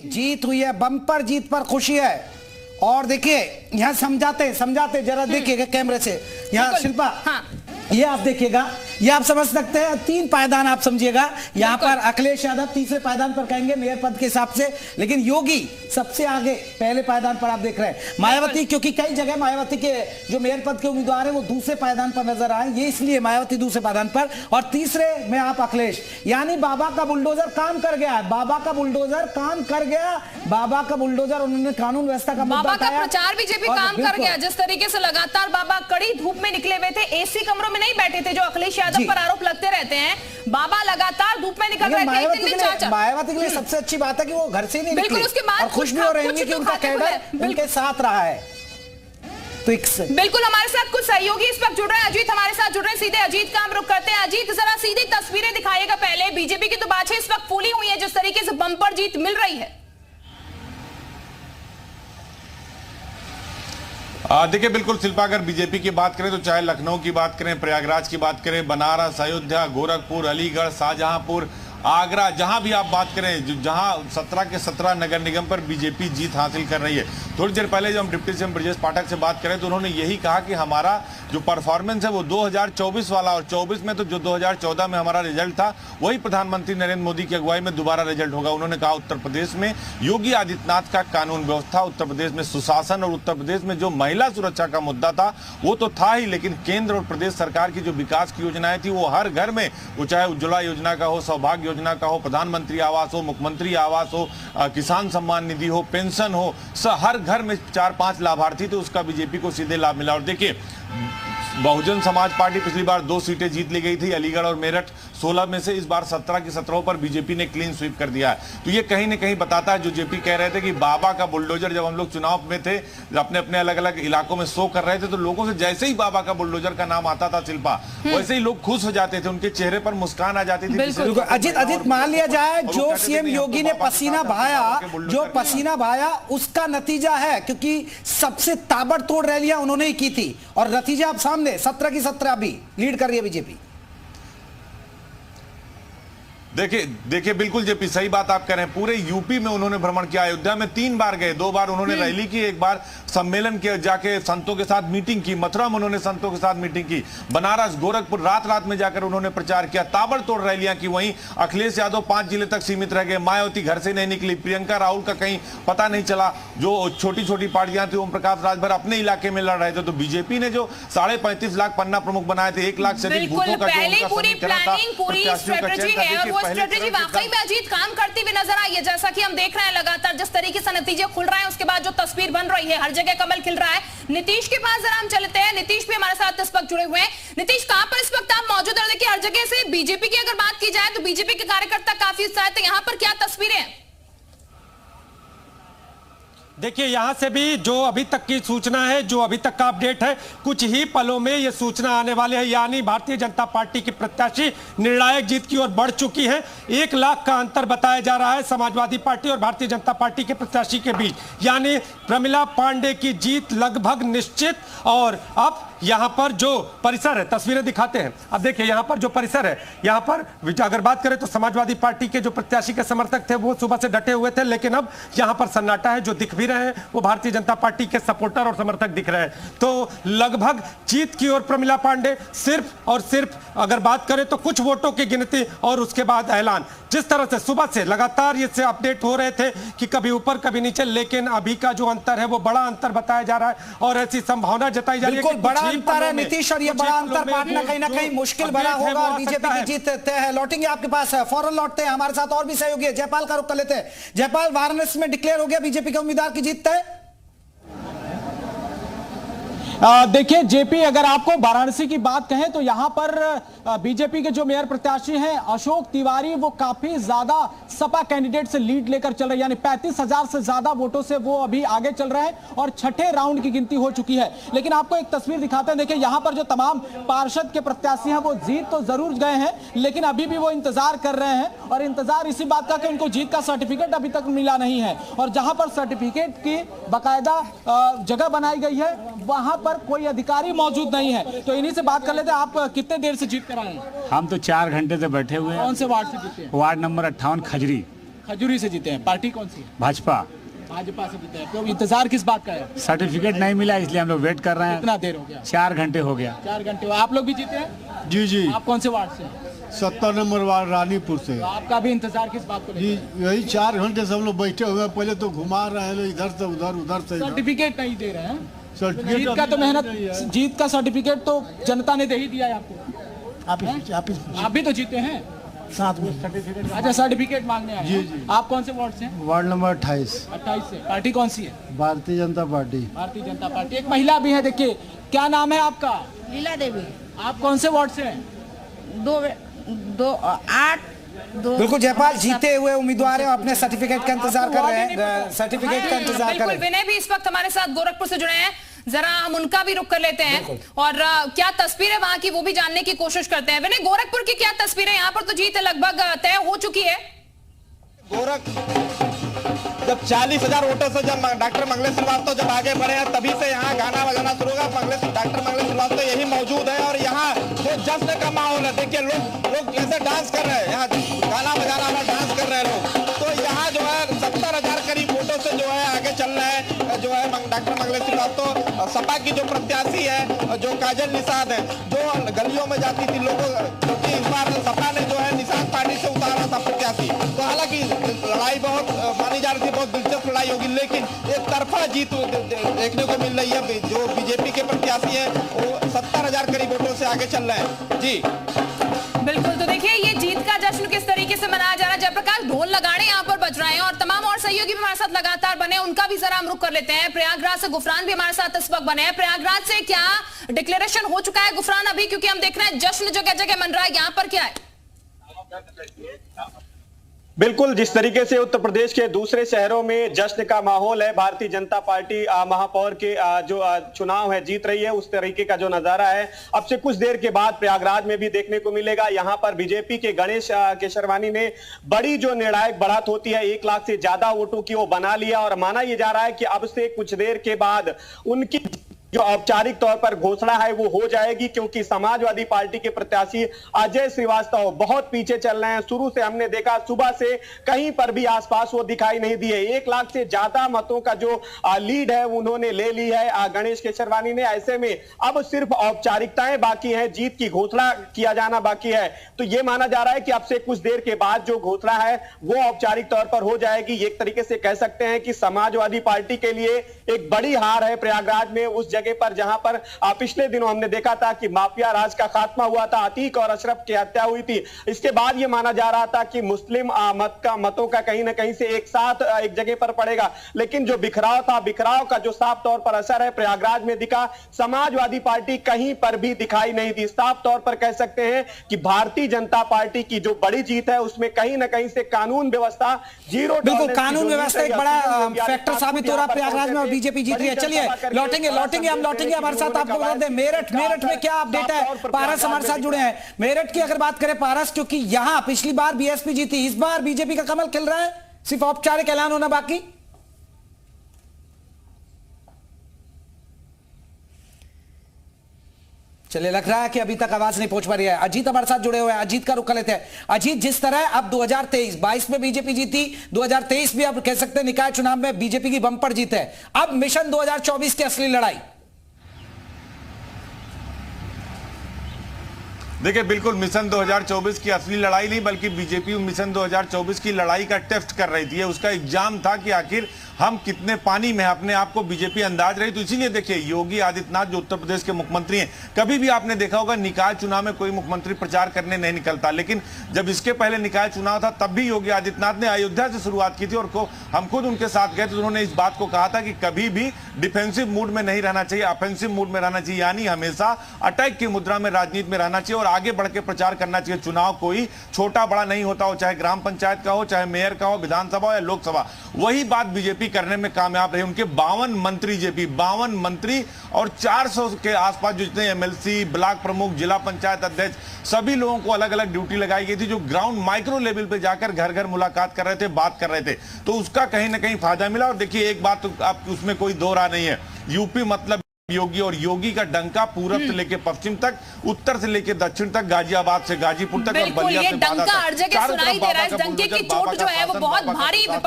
जीत हुई है, बम्पर जीत पर खुशी है। और देखिए यहाँ समझाते जरा देखिएगा कैमरे से, यहाँ शिल्पा हाँ। ये आप देखिएगा, ये आप समझ सकते हैं 3 पायदान आप समझिएगा। यहाँ पर अखिलेश यादव तीसरे पायदान पर कहेंगे मेयर पद के हिसाब से, लेकिन योगी सबसे आगे पहले पायदान पर आप देख रहे हैं। मायावती, क्योंकि कई जगह मायावती के जो मेयर पद के उम्मीदवार हैं वो दूसरे पायदान पर नजर आए, ये इसलिए मायावती दूसरे पायदान पर, और तीसरे में आप अखिलेश। यानी बाबा का बुलडोजर काम कर गया है, बाबा का बुलडोजर काम कर गया, बाबा का बुलडोजर। उन्होंने कानून व्यवस्था का मुद्दा उठाया, बाबा का प्रचार बीजेपी काम कर गया। जिस तरीके से लगातार बाबा कड़ी धूप में निकले हुए थे, एसी कमरों नहीं बैठे थे, जो अखिलेश यादव पर आरोप लगते रहते हैं, बाबा लगातार धूप में निकल रहे थे। मायावती के लिए सबसे अच्छी बात है कि वो घर से नहीं निकले, उसके बाद और खुश भी हो रहे हैं कि उनका कैडर उनके साथ रहा है। बिल्कुल हमारे साथ कुछ सहयोगी इस वक्त जुड़ रहे हैं। अजीत हमारे साथ जुड़ रहे हैं, सीधे अजीत का हम रुख करते हैं। अजीत, जरा सीधी तस्वीरें दिखाइएगा पहले। बीजेपी की तो बातें इस वक्त फूली हुई है, जिस तरीके से बम्पर जीत मिल रही है। देखिए बिल्कुल शिल्पा, अगर बीजेपी की बात करें तो चाहे लखनऊ की बात करें, प्रयागराज की बात करें, बनारस, अयोध्या, गोरखपुर, अलीगढ़, शाहजहांपुर, आगरा, जहां भी आप बात करें, जहां 17 के 17 नगर निगम पर बीजेपी जीत हासिल कर रही है। थोड़ी देर पहले जब हम डिप्टी सीएम ब्रजेश पाठक से बात करें तो उन्होंने यही कहा कि हमारा जो परफॉर्मेंस है वो 2024 वाला, और 24 में तो जो 2014 में हमारा रिजल्ट था वही प्रधानमंत्री नरेंद्र मोदी की अगुवाई में दोबारा रिजल्ट होगा। उन्होंने कहा उत्तर प्रदेश में योगी आदित्यनाथ का कानून व्यवस्था, उत्तर प्रदेश में सुशासन, और उत्तर प्रदेश में जो महिला सुरक्षा का मुद्दा था वो तो था ही, लेकिन केंद्र और प्रदेश सरकार की जो विकास की योजनाएं थी वो हर घर में, वो चाहे उज्ज्वला योजना का हो, सौभाग्य योजना का हो, प्रधानमंत्री आवास हो, मुख्यमंत्री आवास हो, किसान सम्मान निधि हो, पेंशन हो, हर घर में 4-5 लाभार्थी थे, उसका बीजेपी को सीधे लाभ मिला। और देखिए बहुजन समाज पार्टी पिछली बार 2 सीटें जीत ली गई थी, अलीगढ़ और मेरठ, 16 में से इस बार 17 की 17 पर बीजेपी ने क्लीन स्वीप कर दिया है। तो ये कहीं न कहीं बताता है, जो जेपी कह रहे थे कि बाबा का बुलडोजर, जब हम लोग चुनाव में थे, अपने अपने अलग अलग इलाकों में शो कर रहे थे, तो लोगों से जैसे ही बाबा का बुलडोजर का नाम आता था शिल्पा, वैसे ही लोग खुश हो जाते थे, उनके चेहरे पर मुस्कान आ जाती थी। अजीत मान लिया जाए जो सीएम योगी ने पसीना बहाया, जो पसीना बहाया उसका नतीजा है, क्योंकि सबसे ताबड़तोड़ रैलियां उन्होंने ही की थी, और नतीजा अब सामने 17 की 17 अभी लीड कर रही है बीजेपी। देखिए बिल्कुल जेपी, सही बात आप कह रहे हैं। पूरे यूपी में उन्होंने भ्रमण किया, अयोध्या में 3 बार गए, 2 बार उन्होंने रैली की, 1 बार सम्मेलन किया, जाके संतों के साथ मीटिंग की, मथुरा में उन्होंने संतों के साथ मीटिंग की, बनारस, गोरखपुर रात में जाकर उन्होंने प्रचार किया, ताबड़तोड़ रैलियां की। वहीं अखिलेश यादव 5 जिले तक सीमित रह गए, मायावती घर से नहीं निकली, प्रियंका राहुल का कहीं पता नहीं चला, जो छोटी पार्टियां थी, ओम प्रकाश राजभर अपने इलाके में लड़ रहे थे। तो बीजेपी ने जो 35.5 लाख पन्ना प्रमुख बनाए थे, 1 लाख से अधिक बूथों का स्ट्रेटेजी वाकई में अजीत काम करती हुई नजर आई है। जैसा कि हम देख रहे हैं लगातार जिस तरीके से नतीजे खुल रहे हैं, उसके बाद जो तस्वीर बन रही है, हर जगह कमल खिल रहा है। नीतीश के पास जरा हम चलते हैं, नीतीश भी हमारे साथ इस वक्त जुड़े हुए हैं। नीतीश, कहां पर इस वक्त आप मौजूद हैं? देखिए हर जगह से बीजेपी की अगर बात की जाए तो बीजेपी के कार्यकर्ता काफी उत्साहित है, यहाँ पर क्या तस्वीरें हैं? देखिए यहां से भी जो अभी तक की सूचना है, जो अभी तक का अपडेट है, कुछ ही पलों में ये सूचना आने वाले है, यानी भारतीय जनता पार्टी की प्रत्याशी निर्णायक जीत की ओर बढ़ चुकी है। 1 लाख का अंतर बताया जा रहा है समाजवादी पार्टी और भारतीय जनता पार्टी के प्रत्याशी के बीच, यानी प्रमिला पांडे की जीत लगभग निश्चित। और अब यहां पर जो परिसर है, तस्वीरें दिखाते हैं। अब देखिए यहां पर जो परिसर है, यहां पर अगर बात करें तो समाजवादी पार्टी के जो प्रत्याशी के समर्थक थे वो सुबह से डटे हुए थे, लेकिन अब यहां पर सन्नाटा है। जो दिख भी रहे हैं वो भारतीय जनता पार्टी के सपोर्टर और समर्थक दिख रहे हैं। तो लगभग जीत की ओर प्रमिला पांडे, सिर्फ और सिर्फ अगर बात करें तो कुछ वोटों की गिनती और उसके बाद ऐलान। जिस तरह से सुबह से लगातार ये अपडेट हो रहे थे कि कभी ऊपर कभी नीचे, लेकिन अभी का जो अंतर है वो बड़ा अंतर बताया जा रहा है, और ऐसी संभावना जताई जा रही है कि बड़ा अंतर है नीतीश, और ये बड़ा अंतर पाटना कहीं ना कहीं मुश्किल बड़ा होगा, और बीजेपी की जीत तय है। लौटेंगे आपके पास, फौरन लौटते हैं, हमारे साथ और भी सहयोगी है, जयपाल का रुख कर लेते हैं। जयपाल, वाराणसी में डिक्लेयर हो गया बीजेपी के उम्मीदवार की जीत तय। देखिए जेपी, अगर आपको वाराणसी की बात कहें तो यहां पर बीजेपी के जो मेयर प्रत्याशी हैं अशोक तिवारी, वो काफी ज्यादा सपा कैंडिडेट से लीड लेकर चल रहे हैं, यानी 35,000 से ज्यादा वोटों से वो अभी आगे चल रहे हैं, और 6ठे राउंड की गिनती हो चुकी है। लेकिन आपको एक तस्वीर दिखाते हैं। देखिए यहां पर जो तमाम पार्षद के प्रत्याशी हैं वो जीत तो जरूर गए हैं, लेकिन अभी भी वो इंतजार कर रहे हैं, और इंतजार इसी बात का कि उनको जीत का सर्टिफिकेट अभी तक मिला नहीं है। और जहां पर सर्टिफिकेट की बाकायदा जगह बनाई गई है वहां पर कोई अधिकारी मौजूद नहीं है। तो इन्हीं से बात कर लेते हैं। आप कितने देर से जीत कर आए हैं? हम तो 4 घंटे से बैठे हुए हैं। कौन से वार्ड से जीते हैं? वार्ड नंबर 58 खजरी। खजूरी से जीते हैं। पार्टी कौन सी है? भाजपा। भाजपा से जीते हैं। तो इंतजार किस बात का है? सर्टिफिकेट नहीं मिला इसलिए हम लोग वेट कर रहे हैं। कितना देर हो गया? 4 घंटे हो गया। 4 घंटे। आप लोग भी जीते हैं? जी जी, आप कौन से वार्ड से हैं? 70 नंबर वार्ड रानीपुर से। तो आपका भी इंतजार किस बात को जी, लेकर? यही 4 घंटे से हम लोग बैठे हुए हैं। पहले तो घुमा रहे हैं इधर से उधर, उधर से इधर। सर्टिफिकेट नहीं दे रहे हैं। सर्टिफिकेट जीत का तो नहीं मेहनत, है। जीत का सर्टिफिकेट तो जनता ने दे ही दिया है आपको। आप भी तो जीते हैं साथ में। अच्छा, सर्टिफिकेट मांगने आए हैं। जी। आप कौन से वार्ड से हैं? वार्ड नंबर 28, 28 से। पार्टी कौन सी है? भारतीय जनता पार्टी। भारतीय जनता पार्टी। एक महिला भी है, देखिए क्या नाम है आपका? लीला देवी। आप कौन से वार्ड से हैं? 8 बिल्कुल जयपाल, जीते हुए उम्मीदवार हैं, अपने सर्टिफिकेट का इंतजार कर रहे हैं। सर्टिफिकेट का इंतजार कर बिल्कुल, रहे हैं। विनय भी इस वक्त हमारे साथ गोरखपुर से जुड़े हैं, जरा हम उनका भी रुख कर लेते हैं और क्या तस्वीर है वहां की वो भी जानने की कोशिश करते हैं। विनय, गोरखपुर की क्या तस्वीर है? यहाँ पर तो जीत लगभग तय हो चुकी है। जब 40,000 वोटों से जब डॉक्टर मंगलेश श्रीवास्तव जब आगे बढ़े हैं तभी से यहाँ गाना बजाना शुरू होगा। डॉक्टर मंगलेश श्रीवास्तव यही मौजूद है और यहाँ जो जश्न का माहौल है, देखिए लोग जैसे डांस कर रहे हैं, यहाँ गाना बजाना वाला डांस कर रहे हैं लोग। तो यहाँ जो है 70,000 करीब वोटों से जो है आगे चल रहे हैं जो है डॉक्टर मंगलेश श्रीवास्तव। सपा की जो प्रत्याशी है जो काजल निषाद है, जो गलियों में जाती थी लोगों, क्योंकि इस बार सपा ने जो है निषाद पार्टी से उतारा था प्रत्याशी। तो हालांकि लड़ाई बहुत मानी जा रही थी, बहुत दिलचस्प लड़ाई होगी, लेकिन एक तरफा जीत देखने को मिल रही है। जो बीजेपी के प्रत्याशी है वो 70,000 करीब वोटों से आगे चल रहे हैं। जी बिल्कुल, तो देखिए ये जीत का जश्न किस तरीके से मनाया जा रहा है। जयप्रकाश, ढोल लगाड़े यहाँ पर बज रहे हैं और तमाम और सहयोगी भी हमारे साथ लगातार बने, उनका भी जरा हम रुख कर लेते हैं। प्रयागराज से गुफरान भी हमारे साथ इस वक्त बने हैं। प्रयागराज से क्या डिक्लेरेशन हो चुका है गुफरान अभी, क्योंकि हम देख रहे हैं जश्न जगह जगह मन रहा है, यहाँ पर क्या है? बिल्कुल, जिस तरीके से उत्तर प्रदेश के दूसरे शहरों में जश्न का माहौल है, भारतीय जनता पार्टी महापौर के जो चुनाव है जीत रही है, उस तरीके का जो नजारा है अब से कुछ देर के बाद प्रयागराज में भी देखने को मिलेगा। यहां पर बीजेपी के गणेश केशरवानी ने बड़ी जो निर्णायक बढ़त होती है 1 लाख से ज्यादा वोटों की वो बना लिया और माना यह जा रहा है कि अब से कुछ देर के बाद उनकी जो औपचारिक तौर पर घोषणा है वो हो जाएगी, क्योंकि समाजवादी पार्टी के प्रत्याशी अजय श्रीवास्तव बहुत पीछे चल रहे हैं। शुरू से हमने देखा सुबह से कहीं पर भी आसपास वो दिखाई नहीं दिए। 1 लाख से ज्यादा मतों का जो लीड है उन्होंने ले ली है गणेश केशरवानी ने। ऐसे में अब सिर्फ औपचारिकताएं बाकी हैं, जीत की घोषणा किया जाना बाकी है। तो ये माना जा रहा है कि अब से कुछ देर के बाद जो घोषणा है वो औपचारिक तौर पर हो जाएगी। एक तरीके से कह सकते हैं कि समाजवादी पार्टी के लिए एक बड़ी हार है प्रयागराज में, उस जगह पर जहां पर पिछले दिनों हमने देखा था कि माफिया राज का खात्मा हुआ था, अतीक और अशरफ की हत्या हुई थी। इसके बाद यह माना जा रहा था कि मुस्लिम मतों का कहीं ना कहीं से एक साथ एक जगह पर पड़ेगा, लेकिन जो बिखराव था, बिखराव का जो साफ तौर पर असर है प्रयागराज में दिखा। समाजवादी पार्टी कहीं पर भी दिखाई नहीं दी। साफ तौर पर कह सकते हैं कि भारतीय जनता पार्टी की जो बड़ी जीत है उसमें कहीं ना कहीं से कानून व्यवस्था जीरो। बिल्कुल, कानून व्यवस्था एक बड़ा फैक्टर साबित हो रहा प्रयागराज में और बीजेपी जीत रही है। चलिए लौटेंगे हमारे साथ। आपको बता दें मेरठ में क्या अपडेट है? पारस हमारे साथ जुड़े हैं। मेरठ की अगर बात करें पारस, क्योंकि यहां पिछली बार बीएसपी जीती, इस बार बीजेपी का कमल खिल रहा है, सिर्फ औपचारिक ऐलान होना बाकी। चलिए, लग रहा है कि अभी तक आवाज नहीं पहुंच पा रही है। अजीत हमारे साथ जुड़े हुए हैं, अजीत का रुख कर लेते हैं। अजीत, जिस तरह अब 2023-22 में बीजेपी जीती, 2023 भी अब कह सकते हैं निकाय चुनाव में बीजेपी की बंपर जीत है, अब मिशन 2024 की असली लड़ाई। देखिए, बिल्कुल मिशन 2024 की असली लड़ाई नहीं, बल्कि बीजेपी मिशन 2024 की लड़ाई का टेस्ट कर रही थी। उसका एग्जाम था कि आखिर हम कितने पानी में, अपने आप को बीजेपी अंदाज रही। तो इसीलिए देखिए, योगी आदित्यनाथ जो उत्तर प्रदेश के मुख्यमंत्री हैं, कभी भी आपने देखा होगा निकाय चुनाव में कोई मुख्यमंत्री प्रचार करने नहीं निकलता, लेकिन जब इसके पहले निकाय चुनाव था तब भी योगी आदित्यनाथ ने अयोध्या से शुरुआत की थी और हम खुद उनके साथ गए तो उन्होंने इस बात को कहा था कि कभी भी डिफेंसिव मूड में नहीं रहना चाहिए, ऑफेंसिव मूड में रहना चाहिए, यानी हमेशा अटैक की मुद्रा में राजनीति में रहना चाहिए और आगे बढ़ के प्रचार करना चाहिए। चुनाव कोई छोटा बड़ा नहीं होता हो, चाहे ग्राम पंचायत का हो, चाहे मेयर का हो, विधानसभा हो या लोकसभा। वही बात बीजेपी करने में कामयाब रही। उनके 52 मंत्री, जेपी 52 मंत्री और 400 के आसपास जो जितने एमएलसी, ब्लॉक प्रमुख, जिला पंचायत अध्यक्ष, सभी लोगों को अलग अलग ड्यूटी लगाई गई थी, जो ग्राउंड माइक्रो लेवल पे जाकर घर घर मुलाकात कर रहे थे, बात कर रहे थे। तो उसका कहीं ना कहीं फायदा मिला। और देखिए, एक बात तो आप उसमें कोई दो राह नहीं है, यूपी मतलब योगी और योगी का डंका पूरब से लेके पश्चिम तक, उत्तर से लेके दक्षिण तक, गाजियाबाद से गाजीपुर तक और बिल्कुल बलिया ये से डंका बांदा हर तक जगह चारों सुनाई तरफ दे रहा है। बाबा इस का डंके की बुलडोजर, बाबा चोट का जो है वो शासन, बहुत बाबा का भारी प्रशासन, विपक्ष